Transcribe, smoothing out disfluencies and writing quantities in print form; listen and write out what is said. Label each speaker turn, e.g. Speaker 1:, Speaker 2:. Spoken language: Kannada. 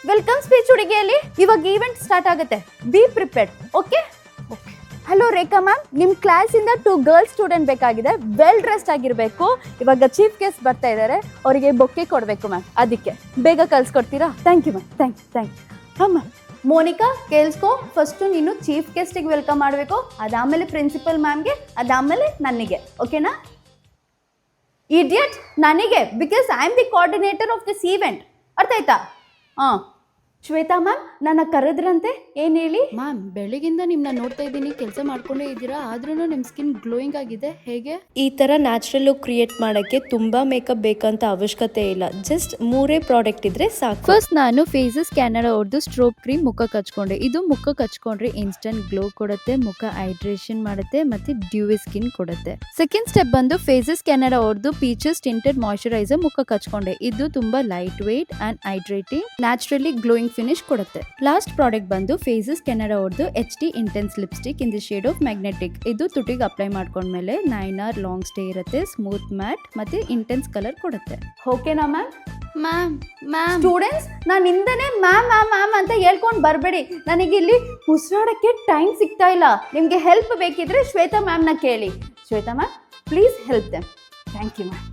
Speaker 1: ವೆಲ್ಕಮ್ ಸ್ಪೀಚ್ ಹುಡುಗಿಯಲ್ಲಿ ಇವಾಗ ಈವೆಂಟ್ ಸ್ಟಾರ್ಟ್ ಆಗುತ್ತೆ. Be prepared. Okay. Hello Rekha ma'am, ನಿಮ್ಮ ಕ್ಲಾಸಿಂದ 2 ಗರ್ಲ್ಸ್ ಸ್ಟೂಡೆಂಟ್ ಬೇಕಾಗಿದೆ. ವೆಲ್ ಡ್ರೆಸ್ಡ್ ಆಗಿರಬೇಕು. ಇವಾಗ ಚೀಫ್ ಗೆಸ್ಟ್ ಬರ್ತಾ ಇದ್ದಾರೆ, ಅವರಿಗೆ ಬೊಕ್ಕೆ ಕೊಡಬೇಕು ಮ್ಯಾಮ್. ಅದಕ್ಕೆ ಬೇಗ ಕಳ್ಸಿಕೊಡ್ತೀರಾ? Thank you ma'am. Thank you. ಹಾಂ ಮ್ಯಾಮ್. ಮೋನಿಕಾ ಕೇಳಿಸ್ಕೊ, ಫಸ್ಟು ನೀನು ಚೀಫ್ ಗೆಸ್ಟಿಗೆ ವೆಲ್ಕಮ್ ಮಾಡಬೇಕು, ಅದಾದಮೇಲೆ ಪ್ರಿನ್ಸಿಪಲ್ ಮ್ಯಾಮ್ಗೆ, ಅದಾದಮೇಲೆ ನನಗೆ. ಓಕೆನಾ? ಇಡಿಯಟ್, ನನಗೆ, because I am the coordinator of this event. ಅರ್ಥ ಆಯ್ತಾ? ಹಾಂ. ಶ್ವೇತಾ ಮ್ಯಾಮ್, ನನ್ನ ಕರೆದ್ರಂತೆ, ಏನು ಹೇಳಿ?
Speaker 2: ಮ್ಯಾಮ್, ಬೆಳಗಿಂದ ನಿಮ್ಮನ್ನ ನೋಡ್ತಾ ಇದ್ದೀನಿ, ಕೆಲಸ ಮಾಡ್ಕೊಂಡೇ ಇದ್ದೀರಾ, ಆದ್ರೂ ನಿಮ್ಮ ಸ್ಕಿನ್ ಗ್ಲೋಯಿಂಗ್ ಆಗಿದೆ. ಹೇಗೆ?
Speaker 3: ಈ ಥರ ನ್ಯಾಚುರಲ್ ಲುಕ್ ಕ್ರಿಯೇಟ್ ಮಾಡೋಕ್ಕೆ ತುಂಬ ಮೇಕಪ್ ಬೇಕಂತ ಅವಶ್ಯಕತೆ ಇಲ್ಲ. ಜಸ್ಟ್ 3 ಪ್ರಾಡಕ್ಟ್ ಇದ್ರೆ ಸಾಕು.
Speaker 2: ಫಸ್ಟ್ ನಾನು ಫೇಸಸ್ ಕ್ಯಾನಡಾ ಅವ್ರದ್ದು ಸ್ಟ್ರೋಬ್ ಕ್ರೀಮ್ ಮುಖಕ್ಕೆ ಹಚ್ಕೊಂಡೆ. ಇದು ಮುಖಕ್ಕೆ ಹಚ್ಕೊಂಡ್ರೆ ಇನ್ಸ್ಟೆಂಟ್ ಗ್ಲೋ ಕೊಡುತ್ತೆ, ಮುಖ ಹೈಡ್ರೇಷನ್ ಮಾಡುತ್ತೆ ಮತ್ತೆ ಡ್ಯೂವಿ ಸ್ಕಿನ್ ಕೊಡುತ್ತೆ. ಸೆಕೆಂಡ್ ಸ್ಟೆಪ್ ಬಂದು ಫೇಸಸ್ ಕ್ಯಾನಡಾ ಅವ್ರದ್ದು ಪೀಚಸ್ ಟಿಂಟೆಡ್ ಮಾಯಿಶ್ಚರೈಸರ್ ಮುಖಕ್ಕೆ ಹಚ್ಕೊಂಡೆ. ಇದು ತುಂಬಾ light weight and hydrating, naturally glowing finish ಕೊಡುತ್ತೆ. ಲಾಸ್ಟ್ ಪ್ರಾಡಕ್ಟ್ ಬಂದು ಫೇಸಸ್ ಕೆನಡಾ ಅವ್ರದ್ದು HD intense lipstick in the shade of magnetic. ಇದು ತುಟಿಗೆ ಅಪ್ಲೈ ಮಾಡ್ಕೊಂಡ್ಮೇಲೆ 9 hour ಲಾಂಗ್ ಸ್ಟೇ ಇರುತ್ತೆ, ಸ್ಮೂತ್ ಮ್ಯಾಟ್ ಮತ್ತೆ ಇಂಟೆನ್ಸ್ ಕಲರ್ ಕೊಡುತ್ತೆ.
Speaker 1: ಓಕೆನಾ ಮ್ಯಾಮ್?
Speaker 2: ಮ್ಯಾಮ್
Speaker 1: ಸ್ಟೂಡೆಂಟ್ಸ್, ನಾನು ಹಿಂದೆನೇ ಮ್ಯಾಮ್ ಮ್ಯಾಮ್ ಮ್ಯಾಮ್ ಅಂತ ಹೇಳ್ಕೊಂಡು ಬರಬೇಡಿ. ನನಗೆ ಇಲ್ಲಿ ಉಸಿರಾಡೋಕ್ಕೆ ಟೈಮ್ ಸಿಗ್ತಾ ಇಲ್ಲ. ನಿಮಗೆ ಹೆಲ್ಪ್ ಬೇಕಿದ್ರೆ ಶ್ವೇತಾ ಮ್ಯಾಮ್ನ ಕೇಳಿ. Shweta ma'am, please help them. Thank you ma'am.